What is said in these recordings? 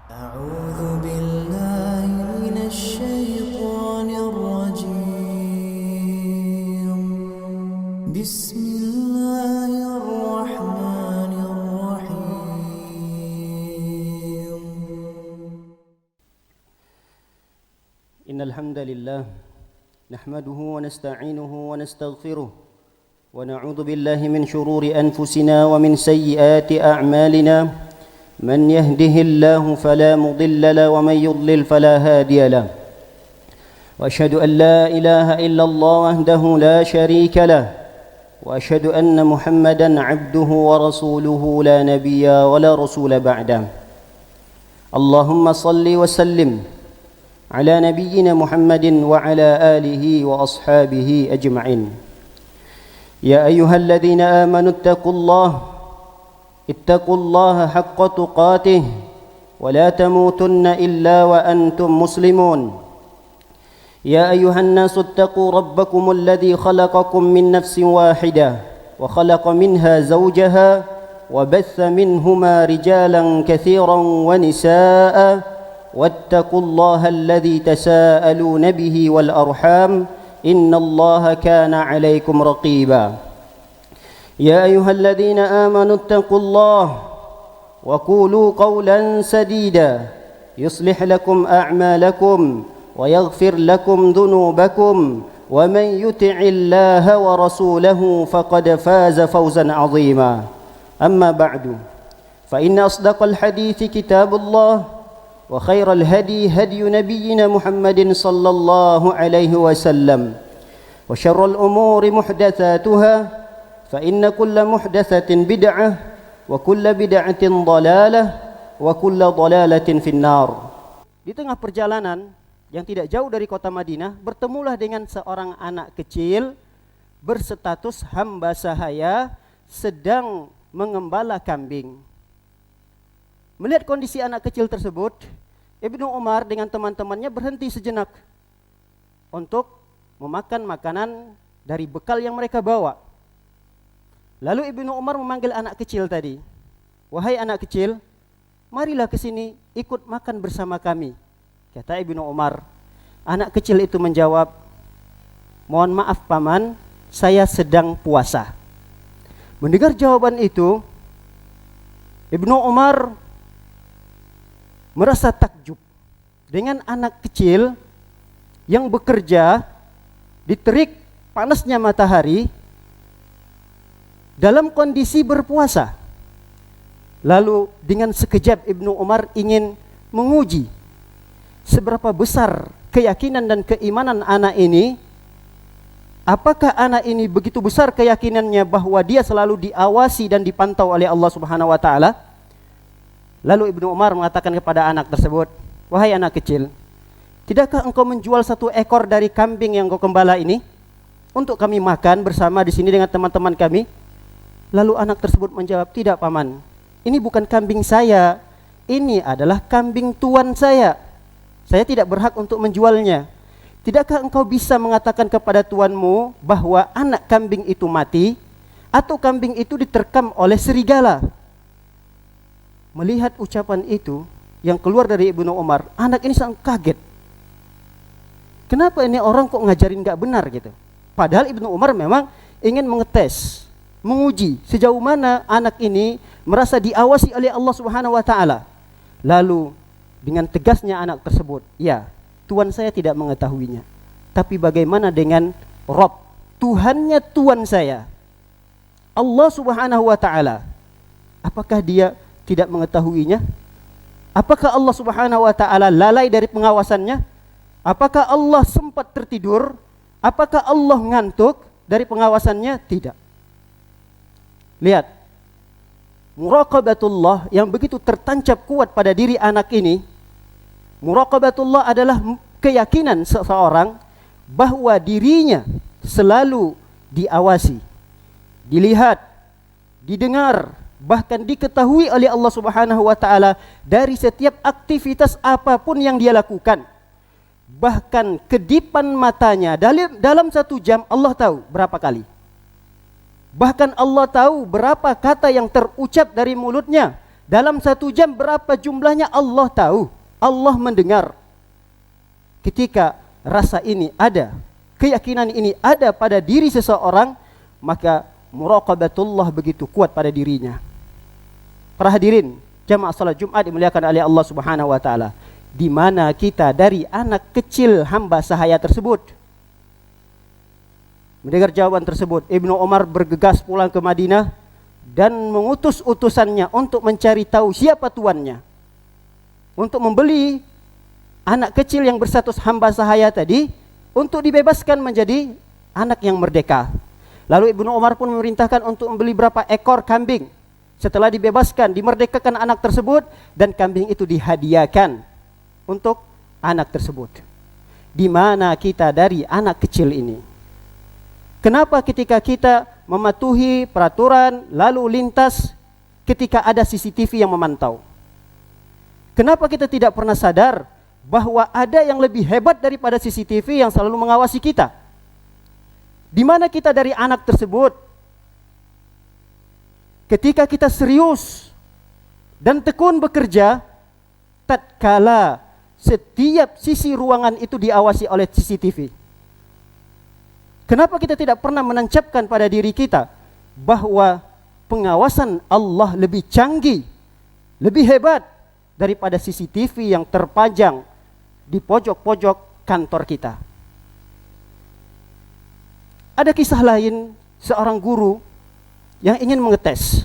أعوذ بالله من الشيطان الرجيم بسم الله الرحمن الرحيم إن الحمد لله نحمده ونستعينه ونستغفره ونعوذ بالله من شرور أنفسنا ومن سيئات أعمالنا من يهده الله فلا مضل له ومن يضلل فلا هادي له وأشهد أن لا إله إلا الله وحده لا شريك له وأشهد أن محمدا عبده ورسوله لا نبي ولا رسول بعده اللهم صل وسلم على نبينا محمد وعلى آله وأصحابه أجمعين يا أيها الذين آمنوا اتقوا الله حق تقاته ولا تموتن إلا وأنتم مسلمون يا أيها الناس اتقوا ربكم الذي خلقكم من نفس واحدة وخلق منها زوجها وبث منهما رجالا كثيرا ونساء واتقوا الله الذي تساءلون به والأرحام إن الله كان عليكم رقيبا يا أيها الذين آمنوا اتقوا الله وقولوا قولا سديدا يصلح لكم أعمالكم ويغفر لكم ذنوبكم ومن يطع الله ورسوله فقد فاز فوزا عظيما أما بعد فإن أصدق الحديث كتاب الله وخير الهدي هدي نبينا محمد صلى الله عليه وسلم وشر الأمور محدثاتها فإن كل محدثة بدعة وكل بدعة ضلالة وكل ضلالة في النار. Di tengah perjalanan yang tidak jauh dari kota Madinah, bertemulah dengan seorang anak kecil berstatus hamba sahaya sedang mengembala kambing. Melihat kondisi anak kecil tersebut, Ibnu Umar dengan teman-temannya berhenti sejenak untuk memakan makanan dari bekal yang mereka bawa. Lalu Ibnu Umar memanggil anak kecil tadi. Wahai anak kecil, marilah ke sini ikut makan bersama kami. Kata Ibnu Umar. Anak kecil itu menjawab, mohon maaf paman, saya sedang puasa. Mendengar jawaban itu, Ibnu Umar merasa takjub dengan anak kecil yang bekerja di terik panasnya matahari dalam kondisi berpuasa. Lalu dengan sekejap Ibnu Umar ingin menguji seberapa besar keyakinan dan keimanan anak ini. Apakah anak ini begitu besar keyakinannya bahwa dia selalu diawasi dan dipantau oleh Allah Subhanahu wa taala? Lalu Ibnu Umar mengatakan kepada anak tersebut, wahai anak kecil, tidakkah engkau menjual satu ekor dari kambing yang kau gembala ini untuk kami makan bersama di sini dengan teman-teman kami? Lalu anak tersebut menjawab, tidak paman, ini bukan kambing saya, ini adalah kambing tuan saya. Saya tidak berhak untuk menjualnya. Tidakkah engkau bisa mengatakan kepada tuanmu bahwa anak kambing itu mati atau kambing itu diterkam oleh serigala? Melihat ucapan itu yang keluar dari Ibnu Umar, anak ini sangat kaget. Kenapa ini orang kok ngajarin gak benar gitu? Padahal Ibnu Umar memang ingin mengetes, menguji sejauh mana anak ini merasa diawasi oleh Allah Subhanahu wa taala. Lalu dengan tegasnya anak tersebut, ya, tuan saya tidak mengetahuinya. Tapi bagaimana dengan Rabb, Tuhannya tuan saya, Allah Subhanahu wa taala? Apakah dia tidak mengetahuinya? Apakah Allah Subhanahu wa taala lalai dari pengawasannya? Apakah Allah sempat tertidur? Apakah Allah ngantuk dari pengawasannya? Tidak. Lihat, muraqabatullah yang begitu tertancap kuat pada diri anak ini. Muraqabatullah adalah keyakinan seseorang bahwa dirinya selalu diawasi, dilihat, didengar, bahkan diketahui oleh Allah Subhanahu wa taala dari setiap aktivitas apapun yang dia lakukan. Bahkan kedipan matanya dalam satu jam Allah tahu berapa kali. Bahkan Allah tahu berapa kata yang terucap dari mulutnya Dalam 1 jam berapa jumlahnya Allah tahu, Allah mendengar. Ketika rasa ini ada, keyakinan ini ada pada diri seseorang, maka muraqabatullah begitu kuat pada dirinya. Para hadirin jamaah salat Jumat dimuliakan oleh Allah Subhanahu wa taala, di mana kita dari anak kecil hamba sahaya tersebut? Mendengar jawaban tersebut, Ibnu Umar bergegas pulang ke Madinah dan mengutus utusannya untuk mencari tahu siapa tuannya, untuk membeli anak kecil yang berstatus hamba sahaya tadi untuk dibebaskan menjadi anak yang merdeka. Lalu Ibnu Umar pun memerintahkan untuk membeli berapa ekor kambing. Setelah dibebaskan, dimerdekakan anak tersebut, dan kambing itu dihadiahkan untuk anak tersebut. Di mana kita dari anak kecil ini? Kenapa ketika kita mematuhi peraturan lalu lintas ketika ada CCTV yang memantau? Kenapa kita tidak pernah sadar bahwa ada yang lebih hebat daripada CCTV yang selalu mengawasi kita? Di mana kita dari anak tersebut? Ketika kita serius dan tekun bekerja, tatkala setiap sisi ruangan itu diawasi oleh CCTV. Kenapa kita tidak pernah menancapkan pada diri kita bahwa pengawasan Allah lebih canggih, lebih hebat daripada CCTV yang terpajang di pojok-pojok kantor kita? Ada kisah lain, seorang guru yang ingin mengetes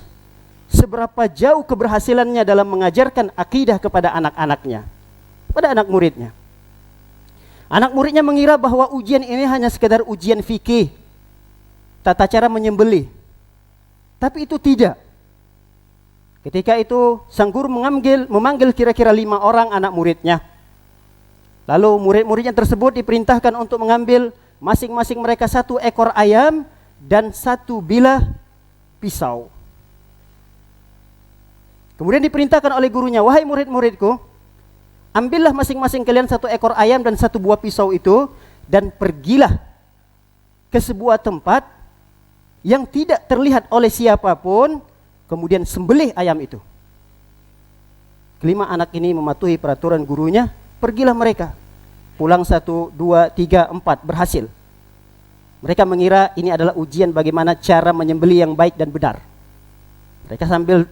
seberapa jauh keberhasilannya dalam mengajarkan akidah kepada anak-anaknya, pada anak muridnya. Anak muridnya mengira bahwa ujian ini hanya sekedar ujian fikih, tata cara menyembelih. Tapi itu tidak. Ketika itu sang guru memanggil kira-kira 5 orang anak muridnya. Lalu murid-muridnya tersebut diperintahkan untuk mengambil masing-masing mereka 1 ekor ayam dan 1 bilah pisau. Kemudian diperintahkan oleh gurunya, wahai murid-muridku, ambillah masing-masing kalian 1 ekor ayam dan 1 buah pisau itu, dan pergilah ke sebuah tempat yang tidak terlihat oleh siapapun, kemudian sembelih ayam itu. Kelima anak ini mematuhi peraturan gurunya, pergilah mereka. Pulang 1, 2, 3, 4, berhasil. Mereka mengira ini adalah ujian bagaimana cara menyembelih yang baik dan benar. Mereka sambil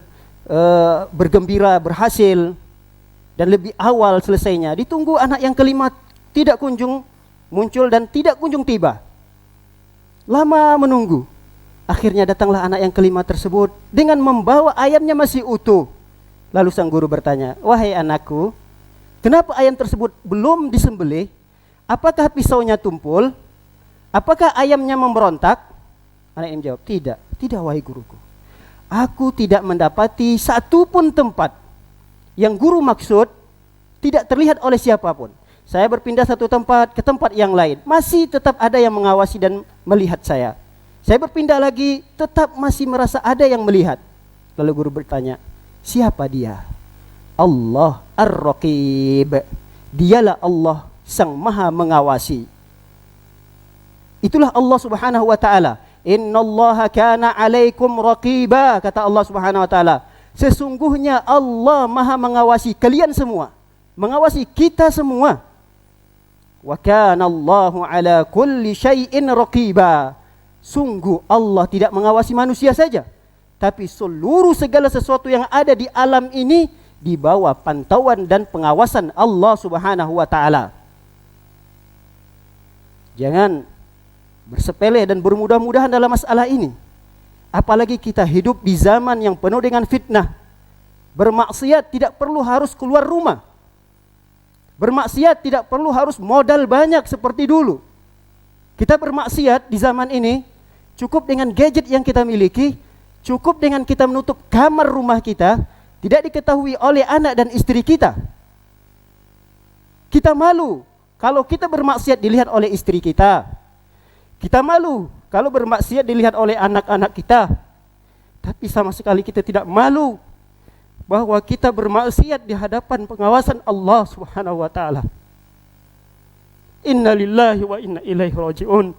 bergembira berhasil, dan lebih awal selesainya. Ditunggu anak yang kelima tidak kunjung muncul dan tidak kunjung tiba. Lama menunggu. Akhirnya datanglah anak yang kelima tersebut dengan membawa ayamnya masih utuh. Lalu sang guru bertanya, wahai anakku, kenapa ayam tersebut belum disembelih? Apakah pisaunya tumpul? Apakah ayamnya memberontak? Anak yang menjawab, tidak wahai guruku. Aku tidak mendapati satu pun tempat yang guru maksud tidak terlihat oleh siapapun. Saya berpindah satu tempat ke tempat yang lain, masih tetap ada yang mengawasi dan melihat saya. Saya berpindah lagi, tetap masih merasa ada yang melihat. Lalu guru bertanya, siapa dia? Allah Ar-Raqib. Dialah Allah sang maha mengawasi. Itulah Allah Subhanahu wa taala. Innallaha kana 'alaikum raqiba, kata Allah Subhanahu wa taala. Sesungguhnya Allah maha mengawasi kalian semua, mengawasi kita semua. Wa kana Allahu 'ala kulli syai'in raqiba. Sungguh Allah tidak mengawasi manusia saja, tapi seluruh segala sesuatu yang ada di alam ini di bawah pantauan dan pengawasan Allah Subhanahu wa taala. Jangan bersepele dan bermudah-mudahan dalam masalah ini. Apalagi kita hidup di zaman yang penuh dengan fitnah. Bermaksiat tidak perlu harus keluar rumah. Bermaksiat tidak perlu harus modal banyak seperti dulu. Kita bermaksiat di zaman ini cukup dengan gadget yang kita miliki, cukup dengan kita menutup kamar rumah kita, tidak diketahui oleh anak dan istri kita. Kita malu kalau kita bermaksiat dilihat oleh istri kita. Kita malu kalau bermaksiat dilihat oleh anak-anak kita. Tapi sama sekali kita tidak malu bahwa kita bermaksiat di hadapan pengawasan Allah Subhanahu wa taala. Inna lillahi wa inna ilaihi raji'un.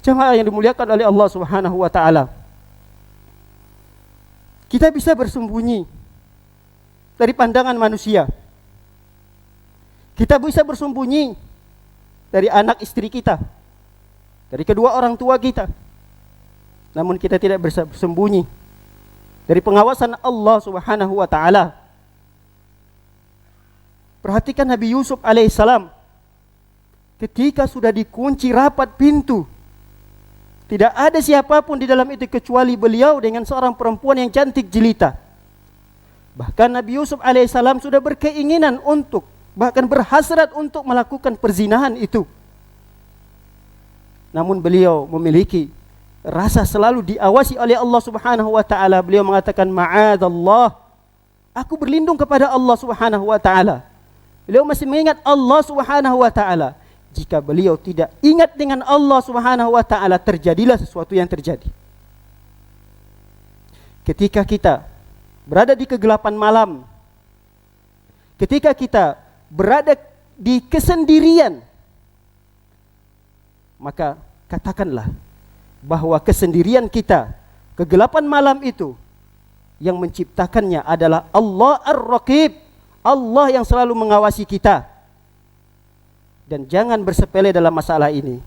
Jemaah yang dimuliakan oleh Allah Subhanahu wa taala. Kita bisa bersembunyi dari pandangan manusia. Kita bisa bersembunyi dari anak istri kita, dari kedua orang tua kita. Namun kita tidak bisa bersembunyi dari pengawasan Allah Subhanahu wa taala. Perhatikan Nabi Yusuf alaihissalam. Ketika sudah dikunci rapat pintu, tidak ada siapapun di dalam itu kecuali beliau dengan seorang perempuan yang cantik jelita. Bahkan Nabi Yusuf alaihissalam sudah berkeinginan untuk, bahkan berhasrat untuk melakukan perzinahan itu. Namun beliau memiliki rasa selalu diawasi oleh Allah Subhanahu wa taala. Beliau mengatakan, ma'adzallah, aku berlindung kepada Allah Subhanahu wa taala. Beliau masih mengingat Allah Subhanahu wa taala. Jika beliau tidak ingat dengan Allah Subhanahu wa taala, terjadilah sesuatu yang terjadi. Ketika kita berada di kegelapan malam, ketika kita berada di kesendirian, maka katakanlah bahwa kesendirian kita, kegelapan malam itu, yang menciptakannya adalah Allah Ar-Raqib, Allah yang selalu mengawasi kita. Dan jangan bersepele dalam masalah ini,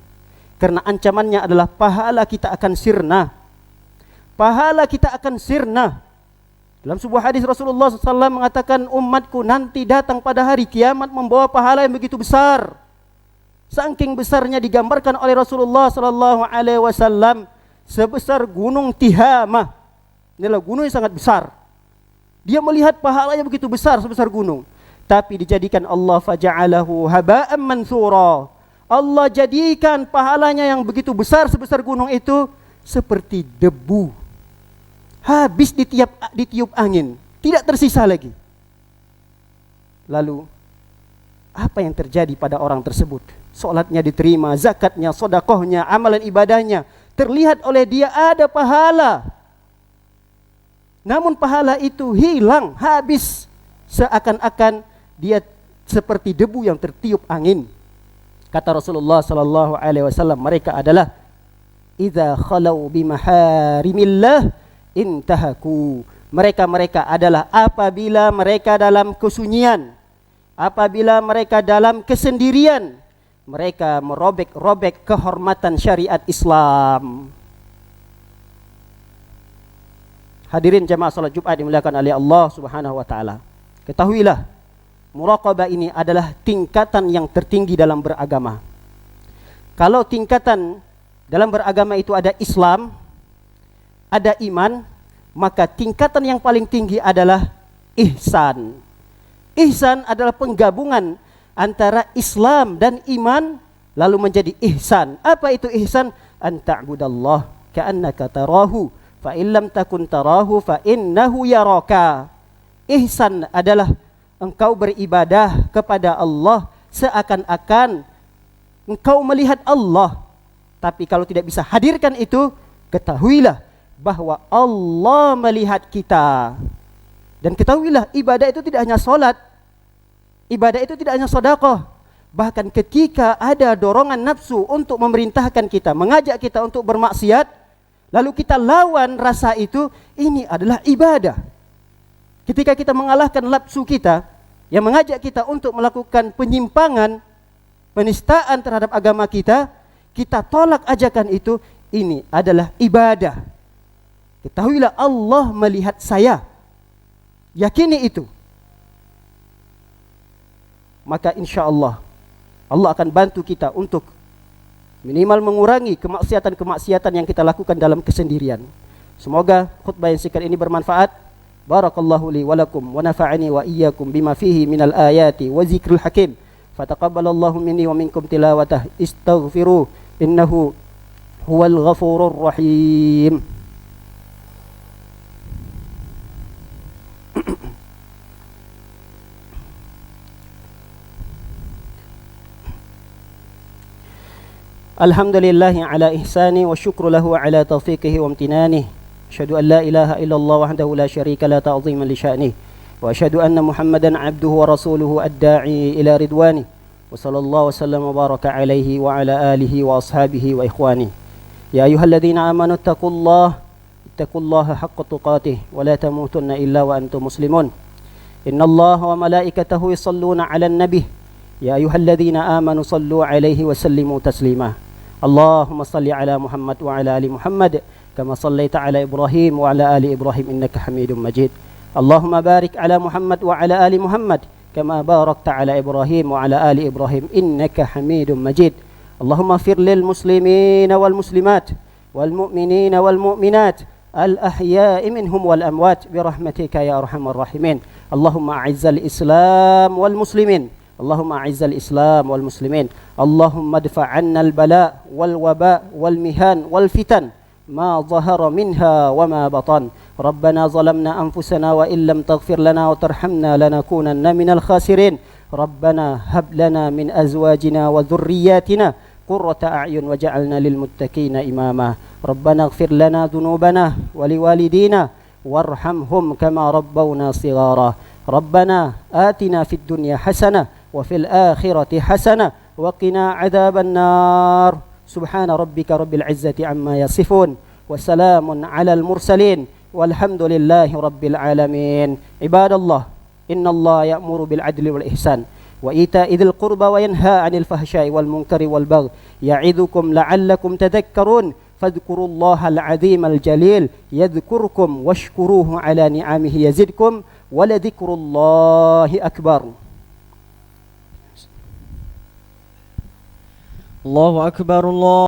karena ancamannya adalah pahala kita akan sirna. Pahala kita akan sirna. Dalam sebuah hadis Rasulullah SAW mengatakan, umatku nanti datang pada hari kiamat membawa pahala yang begitu besar. Saking besarnya digambarkan oleh Rasulullah SAW sebesar gunung Tihamah. Inilah gunung yang sangat besar. Dia melihat pahalanya begitu besar, sebesar gunung. Tapi dijadikan Allah faja'alahu haba'an mansura. Allah jadikan pahalanya yang begitu besar, sebesar gunung itu, seperti debu. Habis ditiup angin, tidak tersisa lagi. Lalu apa yang terjadi pada orang tersebut? Salatnya diterima, zakatnya, sedekahnya, amalan ibadahnya, terlihat oleh dia ada pahala. Namun pahala itu hilang, habis, seakan-akan dia seperti debu yang tertiup angin. Kata Rasulullah sallallahu alaihi wasallam, mereka adalah idza khalau bimaharimillah intahaku. Mereka adalah apabila mereka dalam kesunyian, apabila mereka dalam kesendirian, mereka merobek-robek kehormatan syariat Islam. Hadirin jamaah salat Jumat dimuliakan oleh Allah Subhanahu wa taala. Ketahuilah, muraqabah ini adalah tingkatan yang tertinggi dalam beragama. Kalau tingkatan dalam beragama itu ada Islam, ada iman, maka tingkatan yang paling tinggi adalah ihsan. Ihsan adalah penggabungan antara Islam dan iman lalu menjadi ihsan. Apa itu ihsan? An ta'budallah ka'annaka tarahu fa in lam takun tarahu fa innahu yaraka. Ihsan adalah engkau beribadah kepada Allah seakan-akan engkau melihat Allah. Tapi kalau tidak bisa hadirkan itu, ketahuilah bahwa Allah melihat kita. Dan ketahuilah, ibadah itu tidak hanya solat, ibadah itu tidak hanya sedekah. Bahkan ketika ada dorongan nafsu untuk memerintahkan kita, mengajak kita untuk bermaksiat, lalu kita lawan rasa itu, ini adalah ibadah. Ketika kita mengalahkan nafsu kita yang mengajak kita untuk melakukan penyimpangan, penistaan terhadap agama kita, kita tolak ajakan itu, ini adalah ibadah. Ketahuilah Allah melihat saya. Yakini itu. Maka insya Allah akan bantu kita untuk minimal mengurangi kemaksiatan-kemaksiatan yang kita lakukan dalam kesendirian. Semoga khutbah yang singkat ini bermanfaat. Barakallahu li wa lakum wa nafa'ani wa iyyakum bima fihi minal ayati wa zikril hakim. Fataqabbalallahu minni wa minkum tilawatah. Istaghfiru innahu huwal ghafurur rahim. Alhamdulillahi ala ihsani wa syukru lahu ala taufiqihi wa amtinani. Asyhadu an la ilaha illallah wahdahu la syarika la ta'ziman li sya'nih. Wa asyhadu anna Muhammadan abduhu wa rasuluhu ad-da'i ila ridwani. Wa sallallahu wa sallam wa baraka alaihi wa ala alihi wa ashabihi wa ikhwani. Ya ayyuhalladzina amanu taqullaha اتقوا الله حق تقاته ولا تموتن إلا وأنتم مسلمون إن الله وملائكته يصلون على النبي يا أيها الذين آمنوا صلوا عليه وسلموا تسليما اللهم صل على محمد وعلى آل محمد كما صليت على إبراهيم وعلى آل إبراهيم إنك حميد مجيد اللهم بارك على محمد وعلى آل محمد كما باركت على إبراهيم وعلى آل إبراهيم إنك حميد مجيد اللهم اغفر للمسلمين والمسلمات والمؤمنين والمؤمنات الأحياء منهم والأموات برحمتك يا أرحم الراحمين اللهم أعز الإسلام والمسلمين اللهم أعز الإسلام والمسلمين اللهم ادفع عنا البلاء والوباء والمهان والفتن ما ظهر منها وما بطن ربنا ظلمنا أنفسنا وإن لم تغفر لنا وترحمنا لنكونن من الخاسرين ربنا هب لنا من أزواجنا وذرياتنا قرة أعين وجعلنا للمتقين إماما ربنا اغفر لنا ذنوبنا ولوالدينا وارحمهم كما ربونا صغارا ربنا آتنا في الدنيا حسنة وفي الآخرة حسنة وقنا عذاب النار سبحان ربك رب العزة عما يصفون وسلام على المرسلين والحمد لله رب العالمين عباد الله إن الله يأمر بالعدل والإحسان وإيتاء ذي القربى وينهى عن الفحشاء والمنكر والبغي يعظكم لعلكم تذكرون فاذكروا الله العظيم الجليل يذكركم واشكروه على نعمه يزدكم ولذكر الله أكبر الله أكبر الله